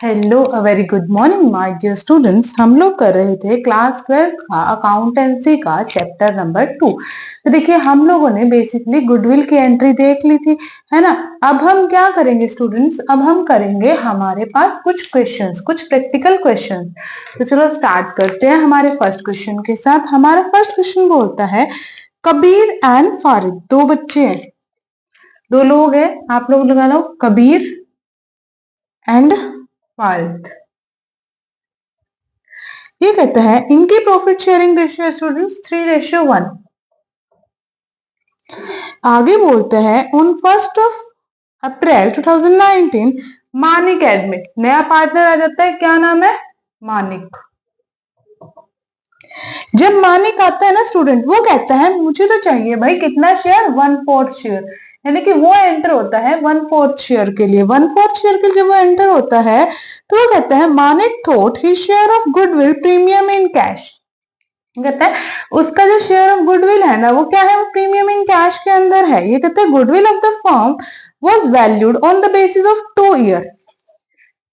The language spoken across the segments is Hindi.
Hello, a very good morning my dear students. हम लोग कर रहे थे क्लास 12th का अकाउंटेंसी का चैप्टर नंबर 2। तो देखिए, हम लोगों ने बेसिकली गुडविल की एंट्री देख ली थी, है ना। अब हम क्या करेंगे स्टूडेंट्स, अब हम करेंगे हमारे पास कुछ क्वेश्चंस, कुछ प्रैक्टिकल क्वेश्चन। तो चलो स्टार्ट करते हैं हमारे फर्स्ट क्वेश्चन के साथ। हमारा फर्स्ट क्वेश्चन बोलता है, कबीर एंड फारिद, दो बच्चे हैं, दो लोग हैं, आप लोग लगा लो कबीर एंड फारिद। ये कहता है इनकी प्रॉफिट शेयरिंग रेशियो स्टूडेंट्स 3:1। आगे बोलते हैं ऑन 1 अप्रैल 2019 मानिक एडमिट, नया पार्टनर आ जाता है, क्या नाम है? मानिक। जब मानिक आता है ना स्टूडेंट, वो कहता है मुझे तो चाहिए भाई कितना शेयर, 1/4 शेयर, यानी कि वो एंटर होता है 1/4 शेयर के लिए। 1/4 शेयर के लिए जब वो एंटर होता है तो वो कहता है Manik thought he share of goodwill premium in cash. कहता है उसका जो शेयर ऑफ गुडविल है ना, वो क्या है? वो प्रीमियम इन कैश के अंदर है। ये कहता है goodwill of the firm was valued on the basis of 2 year.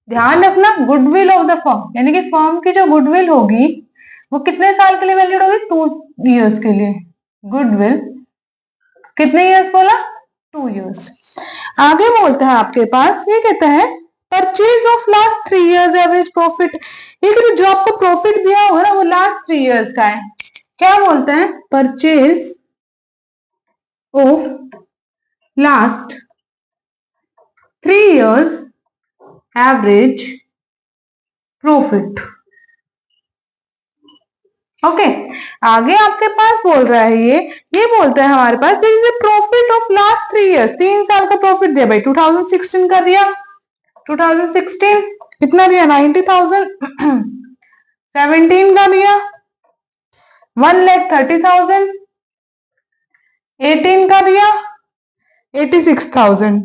ध्यान रखना, गुडविल ऑफ द फर्म, यानी कि फर्म की जो गुडविल होगी वो कितने साल के लिए वैल्यूड होगी? 2 ईयर्स के लिए। गुडविल कितने ईयर्स बोला? 2 ईयर्स। आगे बोलता है आपके पास, ये कहता है purchase of last 3 years average profit. ये कहते जो आपको प्रॉफिट दिया होगा ना, वो लास्ट 3 ईयर्स का है। क्या बोलते हैं? Purchase of last 3 years average profit. Okay, आगे आपके पास बोल रहा है ये बोलता है हमारे पास प्रॉफिट ऑफ लास्ट 3 ईयर्स, 3 साल का प्रॉफिट दिया भाई। 2016 का दिया, 2016 कितना दिया? 90,000। 17 का दिया 1,30,000। 18 का दिया 86,000।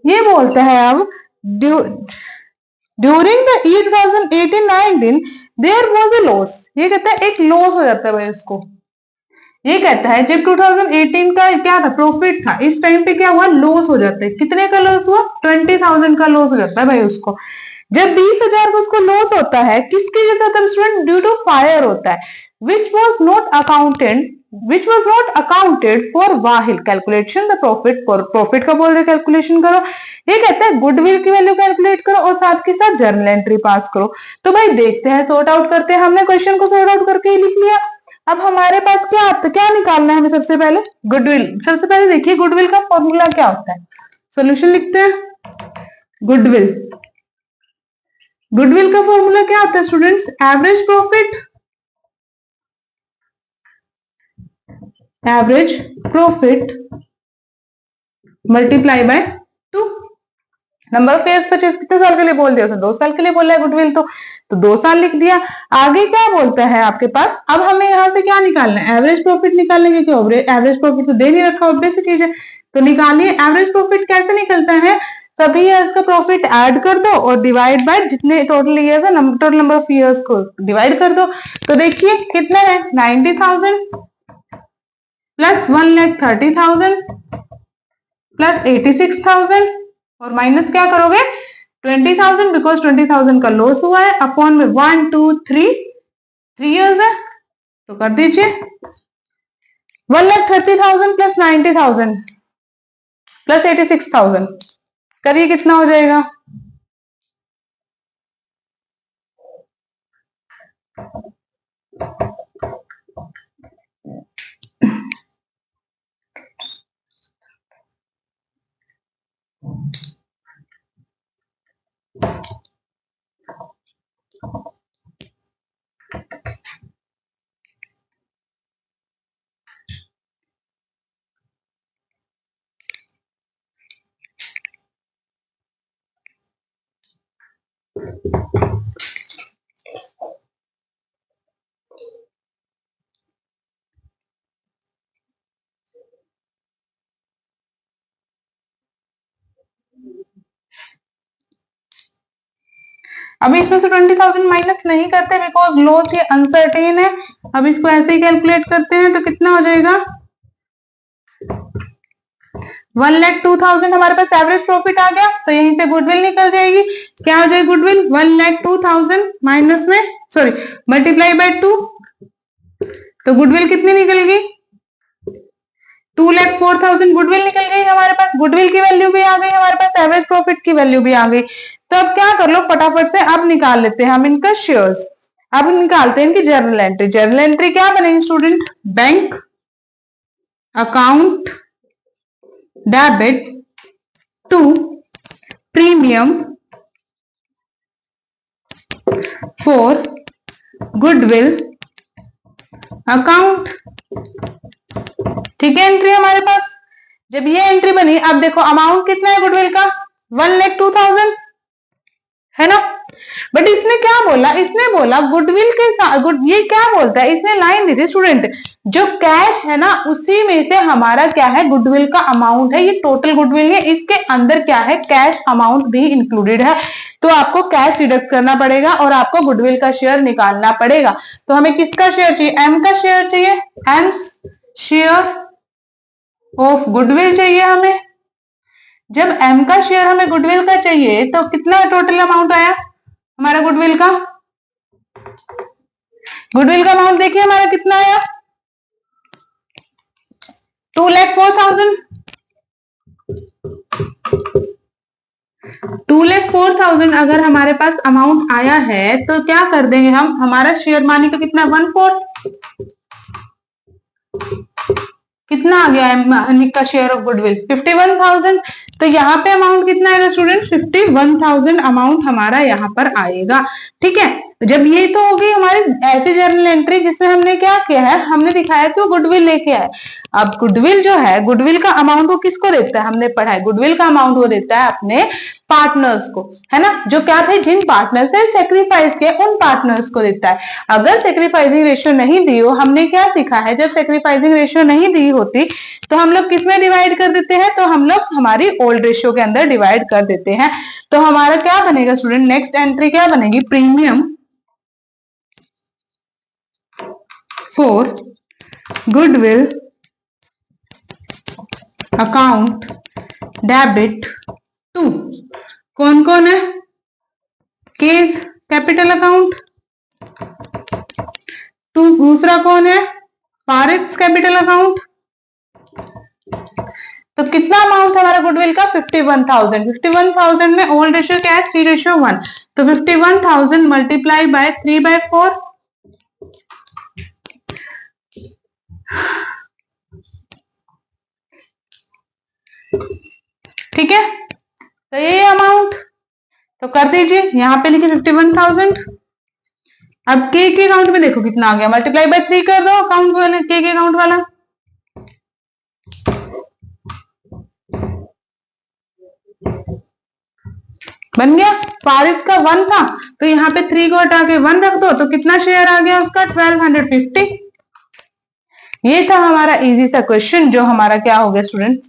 ये बोलता है अब during the year 2018-19 there was a loss. ये कहता है एक लॉस हो जाता है भाई उसको। ये कहता है जब 2018 का क्या था? प्रॉफिट था, इस टाइम पे क्या हुआ? लॉस हो जाता है। कितने का लॉस हुआ? 20,000 का लॉस हो जाता है भाई उसको। जब 20,000 का उसको लॉस होता है, किसकी वजह से होता है स्टूडेंट? ड्यू टू फायर होता है, which was not accounted for while calculation the profit। Profit का बोल रहे कैलकुलेशन करो। ये कहता है गुडविल की वैल्यू कैलकुलेट करो और साथ के साथ जर्नल एंट्री पास करो। तो भाई देखते हैं, सॉर्ट आउट करते हैं। हमने क्वेश्चन को सॉर्ट आउट करके ही लिख लिया। अब हमारे पास क्या निकालना है हमें? सबसे पहले गुडविल। सबसे पहले देखिए गुडविल का फॉर्मूला क्या होता है। सॉल्यूशन लिखते हैं। गुडविल का फॉर्मूला क्या होता है students? Average profit multiply by 2। Number of years purchase कितने साल के लिए बोल दिया? 2 साल के लिए बोला है गुडविल, तो 2 साल लिख दिया। आगे क्या बोलता है आपके पास? अब हमें यहाँ से क्या निकालना है? एवरेज प्रॉफिट निकालने की। एवरेज प्रॉफिट तो दे नहीं रखा, ऑब्वियस चीज है, तो निकालिए। एवरेज प्रॉफिट कैसे निकलता है? सभी ईयर्स का प्रॉफिट ऐड कर दो और डिवाइड बाय जितने टोटल ईयर्स है, टोटल नंबर ऑफ ईयर्स को डिवाइड कर दो। तो देखिए कितना है? 90,000 प्लस 1,30,000 प्लस 86,000 और माइनस क्या करोगे? 20,000, बिकॉज 20,000 का लॉस हुआ है, अपॉन में 1 2 3 ईयर्स है, तो कर दीजिए 1,30,000 प्लस 90,000 प्लस 86,000, करिए कितना हो जाएगा? अभी इसमें से 20,000 माइनस नहीं करते, बिकॉज लॉस ये अनसर्टेन है। अब इसको ऐसे ही कैलकुलेट करते हैं, तो कितना हो जाएगा? 1,02,000 हमारे पास एवरेज प्रॉफिट आ गया, तो यहीं से गुडविल निकल जाएगी। क्या हो जाएगी गुडविल? 1,02,000 माइनस में सॉरी मल्टीप्लाई बाय 2, तो गुडविल कितनी निकल गई? 2,04,000 गुडविल निकल गई हमारे पास। गुडविल की वैल्यू भी आ गई हमारे पास, एवरेज प्रॉफिट की वैल्यू भी आ गई। तो अब क्या कर लो फटाफट से, अब निकाल लेते हैं हम इनका शेयर्स। अब निकालते हैं इनकी जर्नल एंट्री। जर्नल एंट्री क्या बनेगी student? Bank account debit to premium for goodwill account. ठीक है एंट्री हमारे पास। जब ये एंट्री बनी, अब देखो अमाउंट कितना है गुडविल का? 1,02,000 है ना। बट इसने क्या बोला? इसने बोला गुडविल के साथ ये क्या बोलता है? इसने लाइन दी थी स्टूडेंट, जो कैश है ना उसी में से हमारा क्या है गुडविल का अमाउंट है। ये टोटल गुडविल है, इसके अंदर क्या है कैश अमाउंट भी इंक्लूडेड है। तो आपको कैश डिडक्ट करना पड़ेगा और आपको गुडविल का शेयर निकालना पड़ेगा। तो हमें किसका शेयर चाहिए? एम का शेयर चाहिए। एम्स शेयर ऑफ गुडविल चाहिए हमें। जब एम का शेयर हमें गुडविल का चाहिए तो कितना टोटल अमाउंट आया हमारा गुडविल का? गुडविल का अमाउंट देखिए हमारा कितना आया? 2,04,000। 2,04,000 अगर हमारे पास अमाउंट आया है तो क्या कर देंगे हम? हमारा शेयर मानी का कितना? 1/4। कितना आ गया है का शेयर ऑफ गुडविल? 51,000। तो यहाँ पे अमाउंट कितना आएगा स्टूडेंट? 51,000 अमाउंट हमारा यहाँ पर आएगा। ठीक है, जब ये तो होगी हमारी ऐसी जर्नल एंट्री जिसमें हमने क्या किया है, हमने दिखाया कि वो गुडविल लेके आए। अब गुडविल जो है, गुडविल का अमाउंट वो किसको देता है? हमने पढ़ा है गुडविल का अमाउंट वो देता है अपने पार्टनर्स को, है ना। जो क्या थे, जिन पार्टनर्स ने सेक्रीफाइस किया उन पार्टनर्स को देता है। अगर सेक्रीफाइसिंग रेशियो नहीं दी हो, हमने क्या सीखा है, जब सेक्रीफाइसिंग रेशियो नहीं दी होती तो हम लोग किसमें डिवाइड कर देते हैं? तो हम लोग हमारी ओल्ड रेशियो के अंदर डिवाइड कर देते हैं। तो हमारा क्या बनेगा स्टूडेंट? नेक्स्ट एंट्री क्या बनेगी? Premium for goodwill account debit to. कौन कौन है? Case capital account. टू दूसरा कौन है? पारित्स कैपिटल अकाउंट। तो कितना अमाउंट हमारा गुडविल का? 51,000। 51,000 में ओल्ड रेशियो क्या है? 3:1। तो 51,000 मल्टीप्लाई बाय 3/4। ठीक है, तो ये अमाउंट तो कर दीजिए, यहां पे लिखिए 51,000। अब के अकाउंट में देखो कितना आ गया, मल्टीप्लाई बाय 3 कर दो अकाउंट वाले, के अकाउंट वाला। बन गया। पारित का 1 था तो यहाँ पे 3 को हटा के 1 रख दो, तो कितना शेयर आ गया उसका? 1250। ये था हमारा इजी सा क्वेश्चन जो हमारा क्या हो गया स्टूडेंट?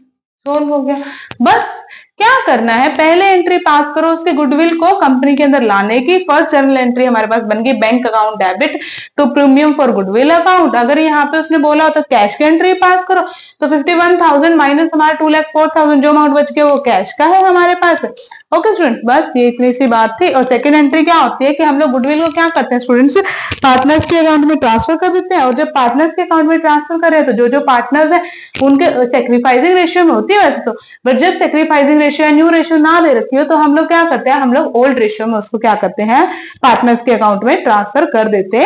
सोल्व हो गया। बस क्या करना है, पहले एंट्री पास करो उसके गुडविल को कंपनी के अंदर लाने की। फर्स्ट जर्नल एंट्री हमारे पास बन गई bank account debit to premium for goodwill account. अगर यहाँ पे उसने बोला हो तो कैश की एंट्री पास करो, तो 51,000 माइनस हमारा 2,04,000 जो अमाउंट बच गया वो कैश का है हमारे पास। ओके स्टूडेंट्स, बस ये इतनी सी बात थी। और सेकंड एंट्री क्या होती है कि हम लोग गुडविल को क्या करते हैं स्टूडेंट्स? पार्टनर्स के अकाउंट में ट्रांसफर कर देते हैं। और जब पार्टनर्स के अकाउंट में ट्रांसफर कर रहे हैं तो जो पार्टनर्स है उनके सेक्रीफाइसिंग रेशियो में होती है वैसे तो, बट जब सेक्रीफाइसिंग रेशियो न्यू रेशियो ना दे रखी हो तो हम लोग क्या करते हैं, हम लोग ओल्ड रेशियो में उसको क्या करते हैं, पार्टनर्स के अकाउंट में ट्रांसफर कर देते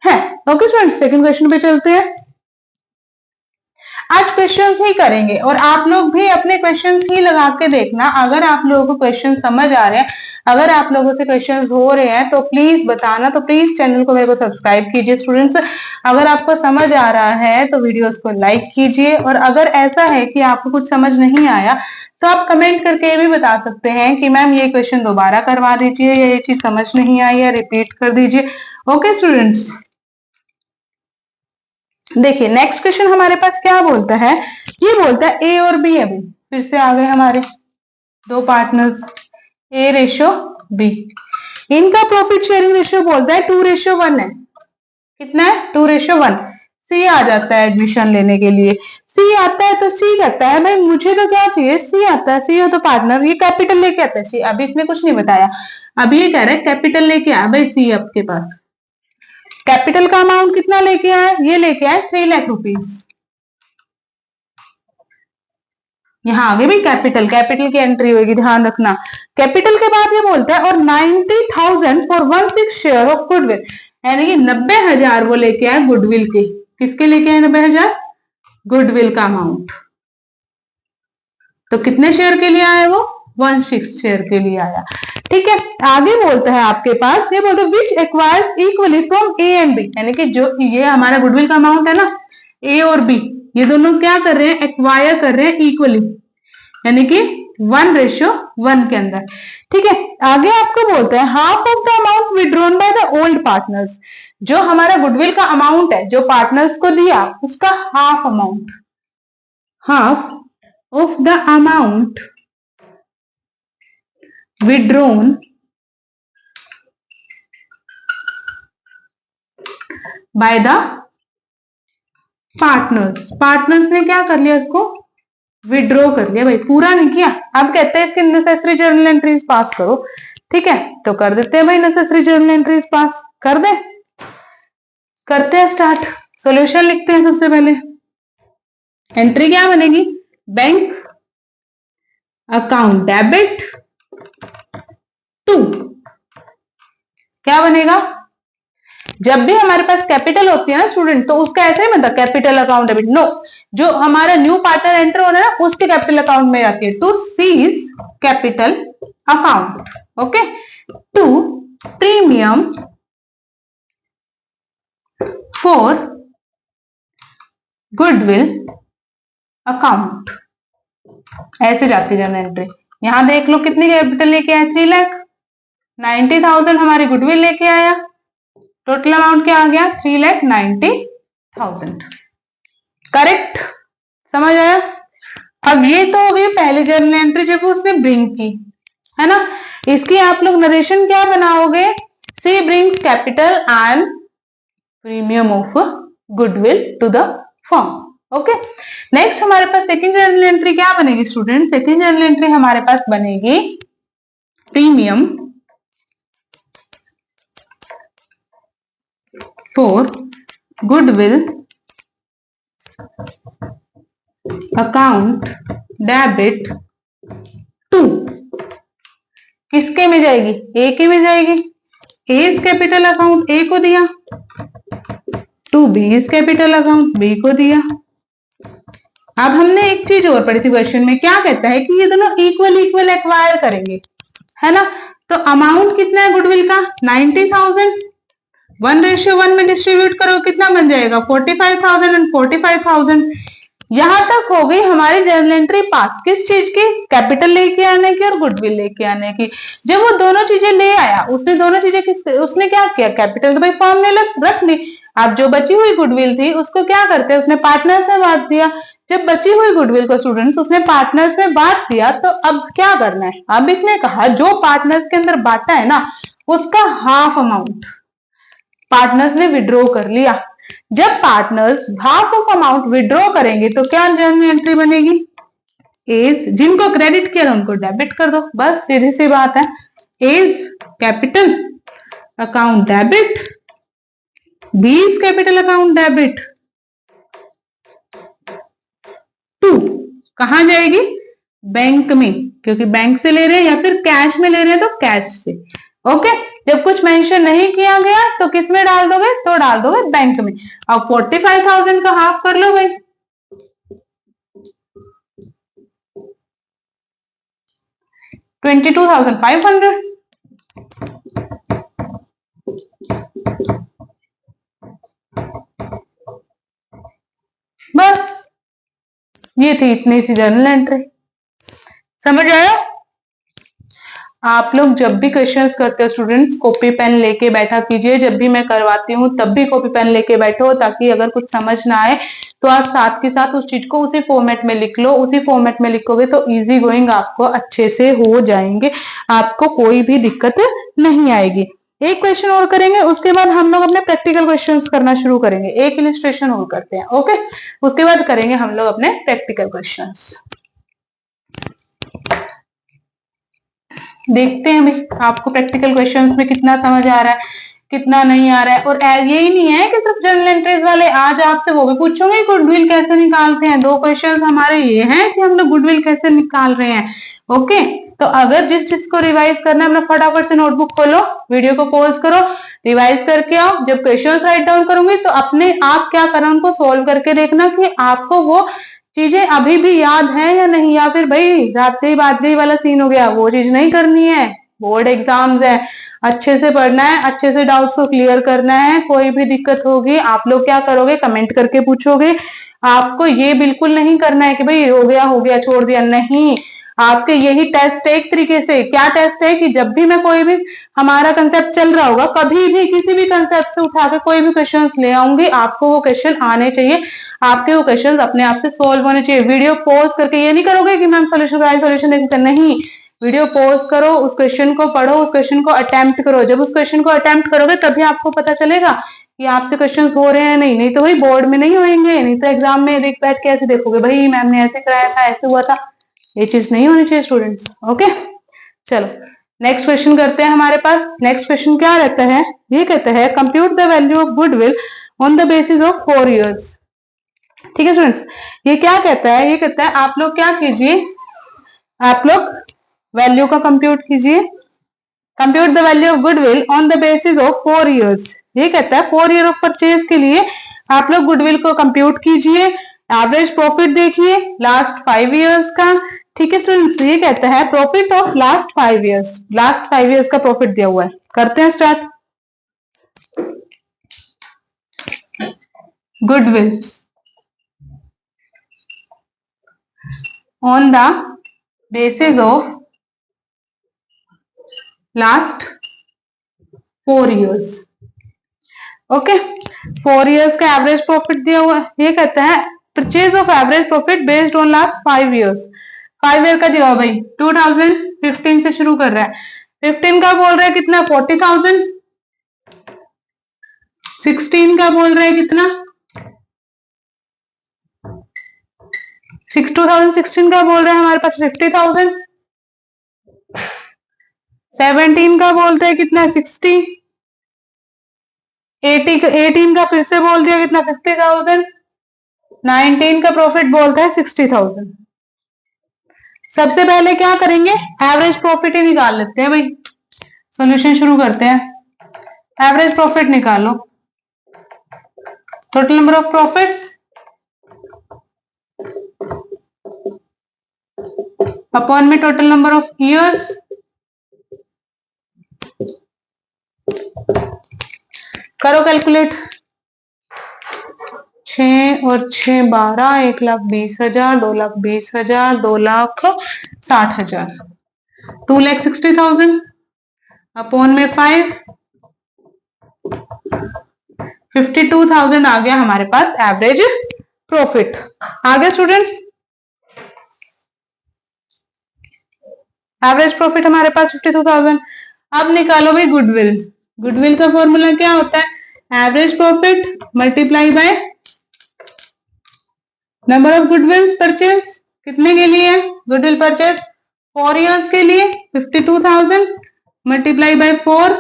हैं। ओके स्टूडेंट्स, सेकंड क्वेश्चन पे चलते हैं। आज क्वेश्चंस ही करेंगे और आप लोग भी अपने क्वेश्चंस ही लगा के देखना। अगर आप लोगों को क्वेश्चन समझ आ रहे हैं, अगर आप लोगों से क्वेश्चंस हो रहे हैं तो प्लीज बताना। तो प्लीज चैनल को मेरे को सब्सक्राइब कीजिए स्टूडेंट्स। अगर आपको समझ आ रहा है तो वीडियोस को लाइक कीजिए, और अगर ऐसा है कि आपको कुछ समझ नहीं आया तो आप कमेंट करके ये भी बता सकते हैं कि मैम ये क्वेश्चन दोबारा करवा दीजिए, या ये चीज समझ नहीं आई है रिपीट कर दीजिए। ओके स्टूडेंट्स, देखिए नेक्स्ट क्वेश्चन हमारे पास क्या बोलता है, ये बोलता है ए और बी। अभी फिर से आ गए हमारे दो पार्टनर्स, ए रेशियो बी। इनका प्रॉफिट शेयरिंग रेशियो बोलता है 2:1 है। कितना है? 2:1। सी आ जाता है एडमिशन लेने के लिए। सी आता है तो सी कहता है भाई मुझे तो क्या चाहिए, सी आता है, सी हो तो पार्टनर, ये कैपिटल लेके आता है सी। अभी इसने कुछ नहीं बताया, अभी ये कह रहा है कैपिटल लेके आया भाई सी आपके पास। कैपिटल का अमाउंट कितना लेके आया, ये लेके आया 3 लाख रुपीज। यहाँ आगे भी कैपिटल, कैपिटल की एंट्री होगी, ध्यान रखना। कैपिटल के बाद ये बोलता है और 90,000 फॉर 1/6 शेयर ऑफ गुडविल, यानी कि 90,000 वो लेके आए गुडविल के। किसके लेके आए 90,000? गुडविल का अमाउंट। तो कितने शेयर के लिए आया वो? 1/6 शेयर के लिए आया। ठीक है, आगे बोलता है आपके पास, ये बोलते हैं which acquires equally from A and B, यानी कि जो ये हमारा गुडविल का अमाउंट है ना, ए और बी ये दोनों क्या कर रहे हैं, एक्वायर कर रहे हैं इक्वली, यानी कि 1:1 के अंदर। ठीक है, आगे आपको बोलता है half of the amount withdrawn by the old partners, जो हमारा गुडविल का अमाउंट है जो पार्टनर्स को दिया उसका half amount, half of the amount withdrawn by the partners, partners ने क्या कर लिया उसको विड्रॉ कर लिया भाई, पूरा नहीं किया। अब कहते हैं इसके नेसेसरी जर्नल एंट्रीज पास करो। ठीक है, तो कर देते हैं भाई नेसेसरी जर्नल एंट्रीज पास, कर दे, करते हैं स्टार्ट। सॉल्यूशन लिखते हैं सबसे पहले। एंट्री क्या बनेगी, बैंक अकाउंट डेबिट टू, क्या बनेगा, जब भी हमारे पास कैपिटल होती है ना स्टूडेंट, तो उसका ऐसे ही बनता कैपिटल अकाउंट डेबिट, नो, जो हमारा न्यू पार्टनर एंटर हो रहा है ना उसके कैपिटल अकाउंट में आती है, to C's capital account. Okay, to premium for goodwill account, ऐसे जाती है जर्नल एंट्री। यहां देख लो कितनी कैपिटल लेके आया, 3,90,000 हमारी गुडविल लेके आया, टोटल अमाउंट क्या आ गया 3,90,000। करेक्ट, समझ आया। अब ये तो हो गई पहली जर्नल एंट्री जब उसने ब्रिंग की, है ना। इसकी आप लोग नरेशन क्या बनाओगे, she brings capital and premium of goodwill to the firm. Okay, next हमारे पास सेकेंड जर्नल एंट्री क्या बनेगी स्टूडेंट, सेकेंड जर्नल एंट्री हमारे पास बनेगी premium for goodwill account debit to, किसके में जाएगी, ए के में जाएगी, एज कैपिटल अकाउंट ए को दिया, टू बीज कैपिटल अकाउंट बी को दिया। अब हमने एक चीज और पढ़ी थी क्वेश्चन में, क्या कहता है कि ये दोनों इक्वल इक्वल एक्वायर करेंगे, है ना। तो अमाउंट कितना है गुडविल का 90,000, 1:1 में डिस्ट्रीब्यूट करो कितना बन जाएगा 45,000 एंड 45,000। यहां तक हो गई हमारी जर्नल एंट्री पास, किस चीज की, कैपिटल लेके आने की और गुडविल लेके आने की। जब वो दोनों चीजें ले आया, उसने दोनों चीजें उसने क्या किया, कैपिटल तो भाई फॉर्म ने रख ली, अब जो बची हुई गुडविल थी उसको क्या करते हैं, उसने पार्टनर्स में बांट दिया। जब बची हुई गुडविल को स्टूडेंट्स उसने पार्टनर्स में बांट दिया, तो अब क्या करना है, अब इसने कहा जो पार्टनर्स के अंदर बांटा है ना उसका हाफ अमाउंट पार्टनर्स ने विड्रॉ कर लिया। जब partners half of amount withdraw करेंगे तो क्या जर्नल एंट्री बनेगी, एज, जिनको क्रेडिट किया उनको डेबिट कर दो, बस सीधी सी बात है। A's capital account debit, B's capital account debit to, कहां जाएगी, बैंक में, क्योंकि बैंक से ले रहे हैं या फिर कैश में ले रहे हैं तो कैश से। ओके, जब कुछ मेंशन नहीं किया गया तो किस में डाल दोगे, तो डाल दोगे बैंक में। अब 45,000 का हाफ कर लो भाई, 22,500। बस ये थी इतनी सी जर्नल एंट्री, समझ आया। आप लोग जब भी क्वेश्चंस करते हो स्टूडेंट्स कॉपी पेन लेके बैठा कीजिए, जब भी मैं करवाती हूँ तब भी कॉपी पेन लेके बैठो, ताकि अगर कुछ समझ ना आए तो आप साथ के साथ उस चीज को उसी फॉर्मेट में लिख लो। उसी फॉर्मेट में लिखोगे तो इजी गोइंग आपको अच्छे से हो जाएंगे, आपको कोई भी दिक्कत नहीं आएगी। एक क्वेश्चन और करेंगे, उसके बाद हम लोग अपने प्रैक्टिकल क्वेश्चंस करना शुरू करेंगे। एक इलिस्ट्रेशन और करते हैं, ओके, उसके बाद करेंगे हम लोग अपने प्रैक्टिकल क्वेश्चंस। देखते हैं भाई आपको प्रैक्टिकल क्वेश्चंस में कितना समझ आ रहा है, कितना नहीं आ रहा है। और यही नहीं है कि सिर्फ जनरल एंट्रीज वाले, आज आपसे वो भी पूछूंगी गुडविल कैसे निकालते हैं। 2 क्वेश्चंस हमारे ये हैं कि हम लोग गुडविल कैसे निकाल रहे हैं, ओके। तो अगर जिस चीज को रिवाइज करना है, अपना फटाफट से नोटबुक खोलो, वीडियो को पॉज करो, रिवाइज करके आओ। जब क्वेश्चन राइट डाउन करूंगी तो अपने आप क्या करना, उनको सोल्व करके देखना कि आपको वो चीजें अभी भी याद है या नहीं, या फिर भाई रात गई बात गई वाला सीन हो गया, वो चीज नहीं करनी है। बोर्ड एग्जाम्स है, अच्छे से पढ़ना है, अच्छे से डाउट्स को क्लियर करना है। कोई भी दिक्कत होगी आप लोग क्या करोगे, कमेंट करके पूछोगे। आपको ये बिल्कुल नहीं करना है कि भाई हो गया छोड़ दिया, नहीं। आपके यही टेस्ट है एक तरीके से। क्या टेस्ट है कि जब भी मैं कोई भी हमारा कंसेप्ट चल रहा होगा, कभी भी किसी भी कंसेप्ट से उठा के कोई भी क्वेश्चन ले आऊंगी, आपको वो क्वेश्चन आने चाहिए, आपके वो क्वेश्चन अपने आप से सोल्व होने चाहिए। वीडियो पॉज करके ये नहीं करोगे कि मैम सोल्यूशन देखते, नहीं। वीडियो पॉज करो, उस क्वेश्चन को पढ़ो, उस क्वेश्चन को अटेम्प्ट करो। जब उस क्वेश्चन को अटेम्प्ट करोगे तभी आपको पता चलेगा कि आपसे क्वेश्चन हो रहे हैं नहीं तो भाई बोर्ड में नहीं होंगे, नहीं तो एग्जाम में देख बैठ के ऐसे देखोगे भाई मैम ने ऐसे कराया था, ऐसे हुआ था। ये चीज नहीं होनी चाहिए स्टूडेंट्स, ओके। चलो नेक्स्ट क्वेश्चन करते हैं। हमारे पास नेक्स्ट क्वेश्चन क्या रहता है, ये कहता है compute the value of goodwill on the basis of 4 years। ठीक है स्टूडेंट्स, ये क्या कहता है, ये कहता है आप लोग क्या कीजिए, आप लोग वैल्यू का कंप्यूट कीजिए। Compute the value of goodwill on the basis of 4 years। ये कहता है 4 year ऑफ परचेज के लिए आप लोग गुडविल को कंप्यूट कीजिए। एवरेज प्रॉफिट देखिए लास्ट 5 years का। ठीक है स्टूडेंट्स, ये कहता है profit of last 5 years, last 5 years का प्रॉफिट दिया हुआ है। करते हैं start. Goodwill on the basis of last 4 years, okay. 4 years का एवरेज प्रॉफिट दिया हुआ है। ये कहता है purchase of average profit based on last 5 years। 5 year का दिया हुआ भाई, 2015 से शुरू कर रहा है। 15 का बोल रहा है कितना, 40,000। 16 का बोल रहा है कितना, 2016 का बोल रहा है हमारे पास 50,000। 17 का बोलते हैं कितना, 60। 18 का फिर से बोल दिया कितना, 50,000। 19 का प्रॉफिट बोलता है 60,000। सबसे पहले क्या करेंगे, एवरेज प्रॉफिट ही निकाल लेते हैं भाई। सॉल्यूशन शुरू करते हैं। एवरेज प्रॉफिट निकालो, total number of profits upon में टोटल नंबर ऑफ ईयर्स। करो कैलकुलेट। 6 और 6 12, 1,20,000, 2,20,000, 2,60,000, 2,60,000 अपॉन में 5, 52,000 आ गया हमारे पास एवरेज प्रॉफिट। आ गया स्टूडेंट्स, एवरेज प्रॉफिट हमारे पास 52,000। अब निकालो भाई गुडविल। गुडविल का फॉर्मूला क्या होता है, average profit multiply by number of goodwill purchase. कितने के लिए गुडविल परचेज, 4 years के लिए 52,000 मल्टीप्लाई बाय 4,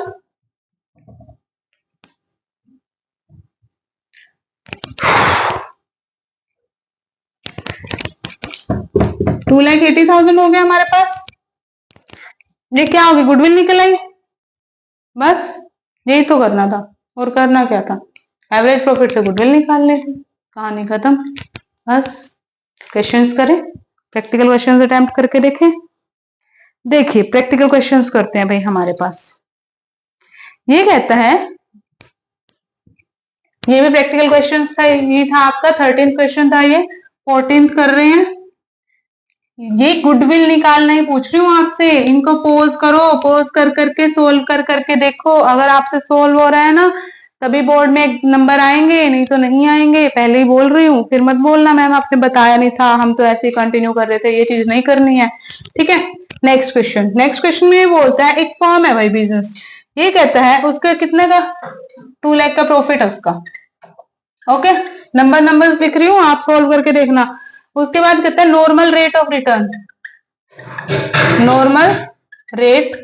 2,80,000 हो गया हमारे पास। ये क्या होगी, गुडविल निकल आई। बस यही तो करना था, और करना क्या था, एवरेज प्रॉफिट से गुडविल निकालने थे, कहानी खत्म। बस क्वेश्चंस करें, प्रैक्टिकल क्वेश्चंस अटेम्प्ट करके देखें। देखिए प्रैक्टिकल क्वेश्चंस करते हैं भाई हमारे पास। ये कहता है, ये भी प्रैक्टिकल क्वेश्चंस था, ये था आपका 13th क्वेश्चन था, ये 14th कर रहे हैं। ये गुडविल निकालना ही पूछ रही हूँ आपसे। इनको पोज करो, पोज कर करके सोल्व कर करके देखो। अगर आपसे सोल्व हो रहा है ना तभी बोर्ड में एक नंबर आएंगे, नहीं तो नहीं आएंगे। पहले ही बोल रही हूँ, फिर मत बोलना मैम आपने बताया नहीं था, हम तो ऐसे ही कंटिन्यू कर रहे थे। ये चीज नहीं करनी है, ठीक है। नेक्स्ट क्वेश्चन, नेक्स्ट क्वेश्चन में ये बोलता है एक फर्म है भाई बिजनेस, ये कहता है उसके कितने का 2 लाख का प्रॉफिट है उसका। ओके, नंबर्स लिख रही हूं, आप सोल्व करके देखना। उसके बाद कहता है normal rate of return, normal rate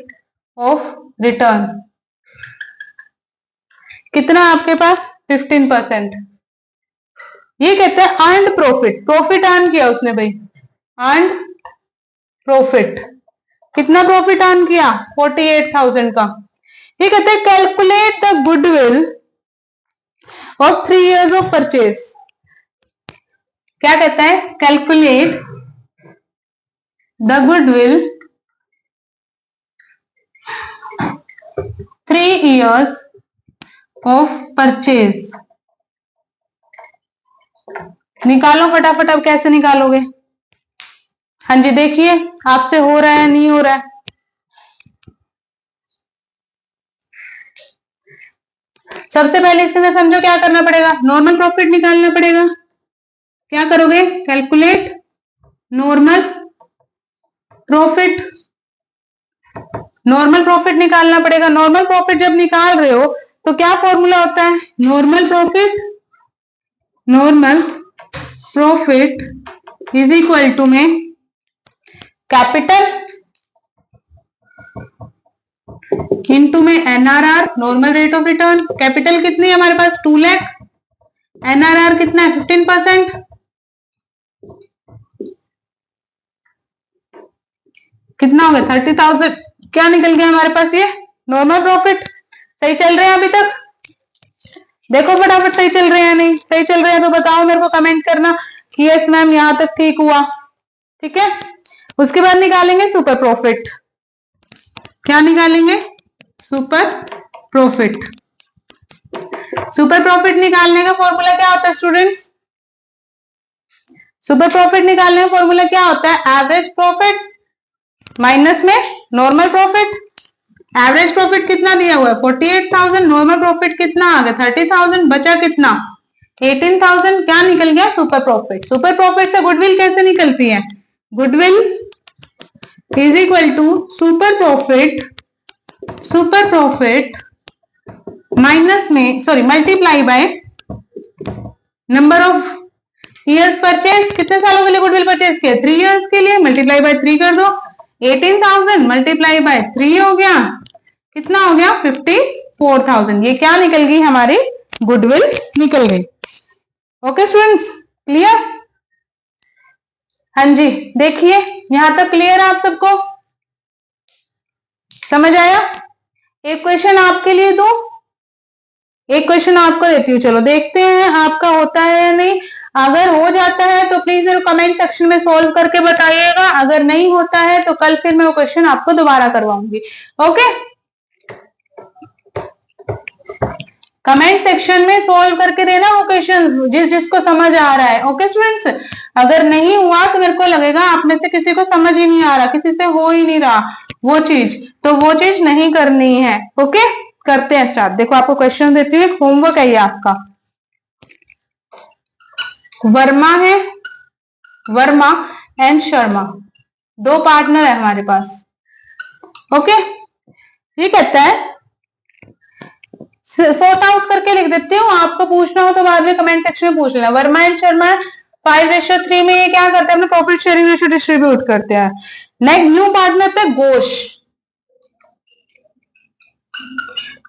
of return कितना आपके पास 15%। ये कहते हैं अर्नड प्रॉफिट, प्रॉफिट अर्न किया उसने भाई, अर्नड प्रॉफिट, कितना प्रॉफिट अर्न किया 48,000 का। ये कहते हैं calculate the goodwill of 3 years of purchase. क्या कहता है, calculate the goodwill 3 years of purchase. निकालो फटाफट, अब कैसे निकालोगे। हाँ जी, देखिए आपसे हो रहा है नहीं हो रहा है। सबसे पहले इसके अंदर समझो क्या करना पड़ेगा, नॉर्मल प्रॉफिट निकालना पड़ेगा। क्या करोगे, calculate normal profit, normal profit निकालना पड़ेगा। नॉर्मल प्रॉफिट जब निकाल रहे हो तो क्या फॉर्मूला होता है, normal profit is equal to में कैपिटल इनटू में NRR, normal rate of return. Capital कितनी है हमारे पास 2 लाख, एनआरआर कितना है 15%, कितना हो गया 30,000। क्या निकल गया हमारे पास, ये नॉर्मल प्रॉफिट। सही चल रहे हैं अभी तक, देखो फटाफट सही चल रहे हैं नहीं। सही चल रहे हैं तो बताओ मेरे को, कमेंट करना कि यस मैम यहां तक ठीक हुआ। ठीक है, उसके बाद निकालेंगे सुपर प्रॉफिट। क्या निकालेंगे, सुपर प्रॉफिट। सुपर प्रॉफिट निकालने का फॉर्मूला क्या होता है स्टूडेंट्स, सुपर प्रॉफिट निकालने का फॉर्मूला क्या होता है, एवरेज प्रॉफिट माइनस में नॉर्मल प्रॉफिट। एवरेज प्रॉफिट कितना दिया हुआ है 48,000, नॉर्मल प्रॉफिट कितना आ गया 30,000, बचा कितना 18,000। क्या निकल गया, सुपर प्रॉफिट। सुपर प्रॉफिट से गुडविल कैसे निकलती है, goodwill is equal to super profit minus में sorry multiply by number of years purchase. कितने सालों के लिए गुडविल परचेज किया, 3 years के लिए, मल्टीप्लाई बाय 3 कर दो, 18,000 मल्टीप्लाई बाय 3 हो गया, कितना हो गया 54,000। ये क्या निकल गई, हमारी गुडविल निकल गई। Okay students, clear. हाँ जी, देखिए यहां तक क्लियर है आप सबको, समझ आया। एक क्वेश्चन आपके लिए दो, एक क्वेश्चन आपको देती हूँ, चलो देखते हैं आपका होता है या नहीं। अगर हो जाता है तो प्लीज मेरे कमेंट सेक्शन में सोल्व करके बताइएगा, अगर नहीं होता है तो कल फिर मैं वो क्वेश्चन आपको दोबारा करवाऊंगी। ओके, कमेंट सेक्शन में सोल्व करके देना वो क्वेश्चन जिसको समझ आ रहा है। ओके स्टूडेंट्स, अगर नहीं हुआ तो मेरे को लगेगा आप में से किसी को समझ ही नहीं आ रहा, किसी से हो ही नहीं रहा वो चीज, तो वो चीज नहीं करनी है। ओके, करते हैं स्टार्ट। देखो आपको क्वेश्चन देती हूँ, होमवर्क है ये आपका। वर्मा है, वर्मा एंड शर्मा, 2 पार्टनर है हमारे पास। ओके, ये कहता है, सॉर्ट आउट करके लिख देती हूँ, आपको पूछना हो तो बाद में कमेंट सेक्शन में पूछ लेना। वर्मा एंड शर्मा 5:3 में ये क्या करते हैं, अपने प्रॉफिट शेयरिंग रेशियो डिस्ट्रीब्यूट करते हैं। नेक्स्ट न्यू पार्टनर पे घोष,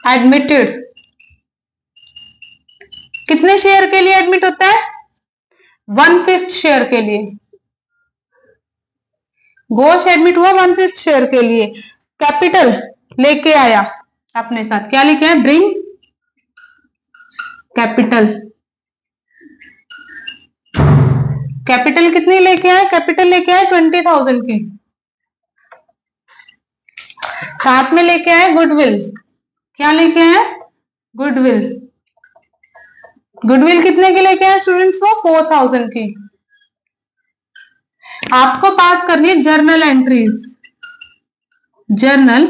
एडमिटेड, कितने शेयर के लिए एडमिट होता है 1/5 शेयर के लिए। घोष एडमिट हुआ 1/5 शेयर के लिए। कैपिटल लेके आया अपने साथ, क्या लेके आया, ब्रिंग कैपिटल। कैपिटल कितनी लेके आए, कैपिटल लेके आए 20,000 की। साथ में लेके आए गुडविल, क्या लेके आए, गुडविल। गुडविल कितने के लेके आए स्टूडेंट्स, वो 4,000 की। आपको पास करनी है जर्नल एंट्रीज, जर्नल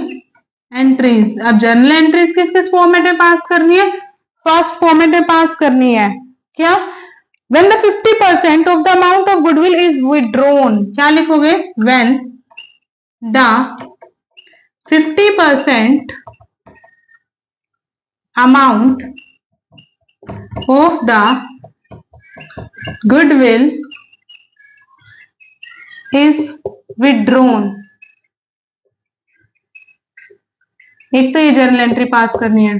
एंट्रीज। अब जर्नल एंट्रीज किस किस फॉर्मेट में पास करनी है, फर्स्ट फॉर्मेट में पास करनी है। क्या, when the 50% of the amount of goodwill is withdrawn, क्या लिखोगे, when the 50% amount of the goodwill is withdrawn। एक तो ये जर्नल एंट्री पास करनी है,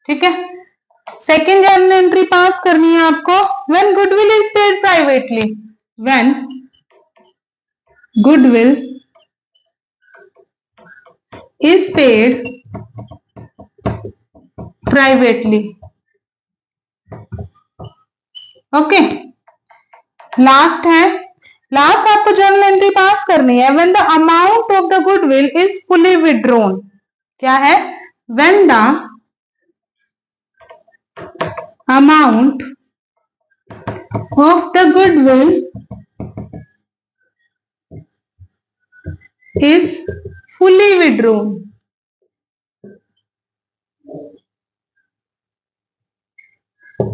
ठीक है। सेकेंड जर्नल एंट्री पास करनी है आपको, when goodwill is paid privately, when goodwill is paid privately. Okay, last है, लास्ट आपको जर्नल एंट्री पास करनी है, when the amount of the goodwill is fully withdrawn. क्या है? When the amount of the goodwill is fully withdrawn।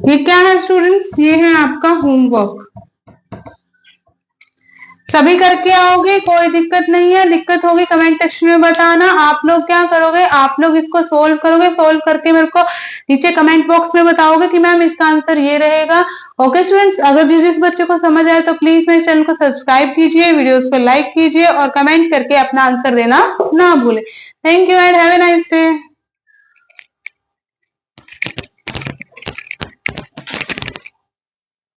ये क्या है स्टूडेंट्स? ये है आपका होमवर्क। सभी करके आओगे, कोई दिक्कत नहीं है। दिक्कत होगी कमेंट सेक्शन में बताना। आप लोग क्या करोगे, आप लोग इसको सोल्व करोगे, सोल्व करके मेरे को नीचे कमेंट बॉक्स में बताओगे कि मैम इसका आंसर ये रहेगा। ओके स्टूडेंट्स, अगर जिस बच्चे को समझ आए तो प्लीज मेरे चैनल को सब्सक्राइब कीजिए, वीडियोस को लाइक कीजिए और कमेंट करके अपना आंसर देना ना भूले। Thank you and have a nice day.